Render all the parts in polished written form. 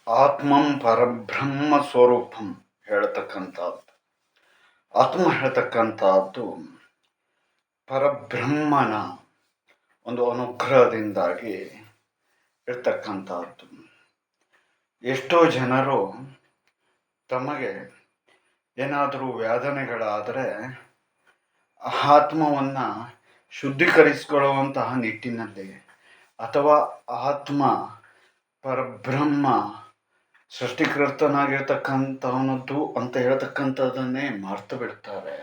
ಆತ್ಮಂ ಪರಬ್ರಹ್ಮ ಸ್ವರೂಪಂ ಹೇಳ್ತಕ್ಕಂಥದ್ದು. ಆತ್ಮ ಹೇಳ್ತಕ್ಕಂಥದ್ದು ಪರಬ್ರಹ್ಮನ ಒಂದು ಅನುಗ್ರಹದಿಂದಾಗಿ ಇರ್ತಕ್ಕಂಥದ್ದು. ಎಷ್ಟೋ ಜನರು ತಮಗೆ ಏನಾದರೂ ವ್ಯಾಧನೆಗಳಾದರೆ ಆತ್ಮವನ್ನು ಶುದ್ಧೀಕರಿಸಿಕೊಳ್ಳುವಂತಹ ನಿಟ್ಟಿನಲ್ಲಿ ಅಥವಾ ಆತ್ಮ ಪರಬ್ರಹ್ಮ ಸೃಷ್ಟಿಕರ್ತನಾಗಿರ್ತಕ್ಕಂಥವನದ್ದು ಅಂತ ಹೇಳ್ತಕ್ಕಂಥದ್ದನ್ನೇ ಮರ್ತು ಬಿಡ್ತಾರೆ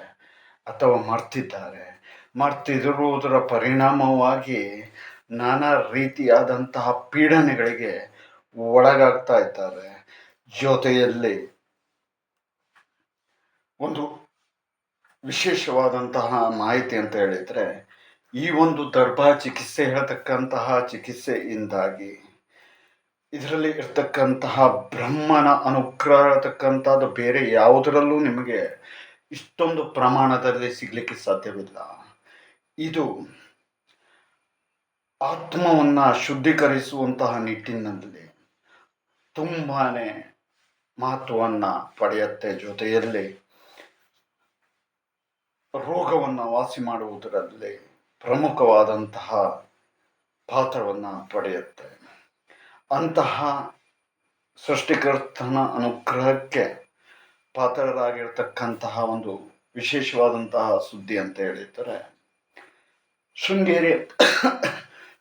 ಅಥವಾ ಮರ್ತಿದ್ದಾರೆ. ಮರ್ತಿರುವುದರ ಪರಿಣಾಮವಾಗಿ ನಾನಾ ರೀತಿಯಾದಂತಹ ಪೀಡನೆಗಳಿಗೆ ಒಳಗಾಗ್ತಾ ಇದ್ದಾರೆ. ಜೊತೆಯಲ್ಲಿ ಒಂದು ವಿಶೇಷವಾದಂತಹ ಮಾಹಿತಿ ಅಂತ ಹೇಳಿದರೆ, ಈ ಒಂದು ದರ್ಭಾ ಚಿಕಿತ್ಸೆ ಹೇಳ್ತಕ್ಕಂತಹ ಚಿಕಿತ್ಸೆಯಿಂದಾಗಿ ಇದರಲ್ಲಿ ಇರ್ತಕ್ಕಂತಹ ಬ್ರಹ್ಮನ ಅನುಗ್ರಹ ಇರತಕ್ಕಂಥದ್ದು ಬೇರೆ ಯಾವುದರಲ್ಲೂ ನಿಮಗೆ ಇಷ್ಟೊಂದು ಪ್ರಮಾಣದಲ್ಲಿ ಸಿಗಲಿಕ್ಕೆ ಸಾಧ್ಯವಿಲ್ಲ. ಇದು ಆತ್ಮವನ್ನು ಶುದ್ಧೀಕರಿಸುವಂತಹ ನಿಟ್ಟಿನಲ್ಲಿ ತುಂಬಾ ಮಹತ್ವವನ್ನು ಪಡೆಯುತ್ತೆ. ಜೊತೆಯಲ್ಲಿ ರೋಗವನ್ನು ವಾಸಿ ಮಾಡುವುದರಲ್ಲಿ ಪ್ರಮುಖವಾದಂತಹ ಪಾತ್ರವನ್ನು ಪಡೆಯುತ್ತೆ. ಅಂತಹ ಸೃಷ್ಟಿಕರ್ತನ ಅನುಗ್ರಹಕ್ಕೆ ಪಾತ್ರರಾಗಿರ್ತಕ್ಕಂತಹ ಒಂದು ವಿಶೇಷವಾದಂತಹ ಸುದ್ದಿ ಅಂತ ಹೇಳಿದರೆ,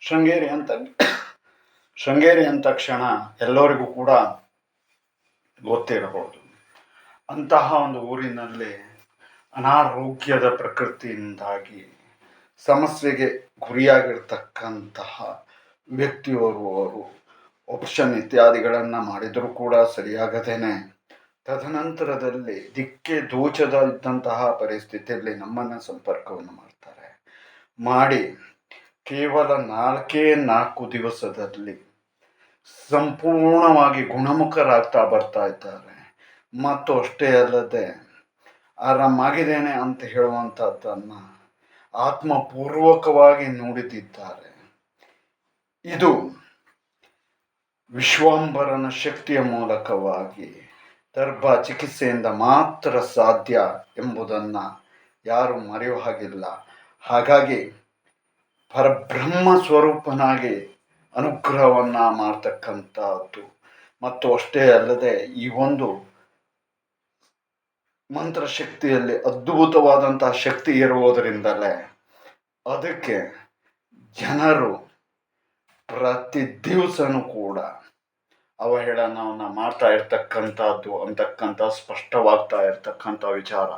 ಶೃಂಗೇರಿ ಅಂದ ತಕ್ಷಣ ಎಲ್ಲರಿಗೂ ಕೂಡ ಗೊತ್ತಿರಬಹುದು. ಅಂತಹ ಒಂದು ಊರಿನಲ್ಲಿ ಅನಾರೋಗ್ಯದ ಪ್ರಕೃತಿಯಿಂದಾಗಿ ಸಮಸ್ಯೆಗೆ ಗುರಿಯಾಗಿರ್ತಕ್ಕಂತಹ ವ್ಯಕ್ತಿಯವರು ಆಪ್ಷನ್ ಇತ್ಯಾದಿಗಳನ್ನು ಮಾಡಿದರೂ ಕೂಡ ಸರಿಯಾಗದೇನೆ ತದನಂತರದಲ್ಲಿ ದಿಕ್ಕೆ ದೋಚದ ಇದ್ದಂತಹ ಪರಿಸ್ಥಿತಿಯಲ್ಲಿ ನಮ್ಮನ್ನು ಸಂಪರ್ಕವನ್ನು ಮಾಡ್ತಾರೆ. ಮಾಡಿ ಕೇವಲ 4 ದಿವಸದಲ್ಲಿ ಸಂಪೂರ್ಣವಾಗಿ ಗುಣಮುಖರಾಗ್ತಾ ಬರ್ತಾ ಇದ್ದಾರೆ. ಮತ್ತು ಅಷ್ಟೇ ಅಲ್ಲದೆ ಆರಾಮಾಗಿದ್ದೇನೆ ಅಂತ ಹೇಳುವಂಥದ್ದನ್ನು ಆತ್ಮಪೂರ್ವಕವಾಗಿ ನುಡಿದಿದ್ದಾರೆ. ಇದು ವಿಶ್ವಾಂಬರನ ಶಕ್ತಿಯ ಮೂಲಕವಾಗಿ ದರ್ಭಾ ಚಿಕಿತ್ಸೆಯಿಂದ ಮಾತ್ರ ಸಾಧ್ಯ ಎಂಬುದನ್ನು ಯಾರು ಮರೆಯುವ ಹಾಗಿಲ್ಲ. ಹಾಗಾಗಿ ಪರಬ್ರಹ್ಮ ಸ್ವರೂಪನಾಗಿ ಅನುಗ್ರಹವನ್ನು ಮಾಡ್ತಕ್ಕಂಥದ್ದು ಮತ್ತು ಅಷ್ಟೇ ಅಲ್ಲದೆ ಈ ಒಂದು ಮಂತ್ರಶಕ್ತಿಯಲ್ಲಿ ಅದ್ಭುತವಾದಂತಹ ಶಕ್ತಿ ಇರುವುದರಿಂದಲೇ ಅದಕ್ಕೆ ಜನರು ಪ್ರತಿ ದಿವಸನೂ ಕೂಡ ಅವಹೇಳನವನ್ನು ಮಾಡ್ತಾ ಇರ್ತಕ್ಕಂಥದ್ದು ಅಂತಕ್ಕಂಥ ಸ್ಪಷ್ಟವಾಗ್ತಾ ಇರ್ತಕ್ಕಂಥ ವಿಚಾರ.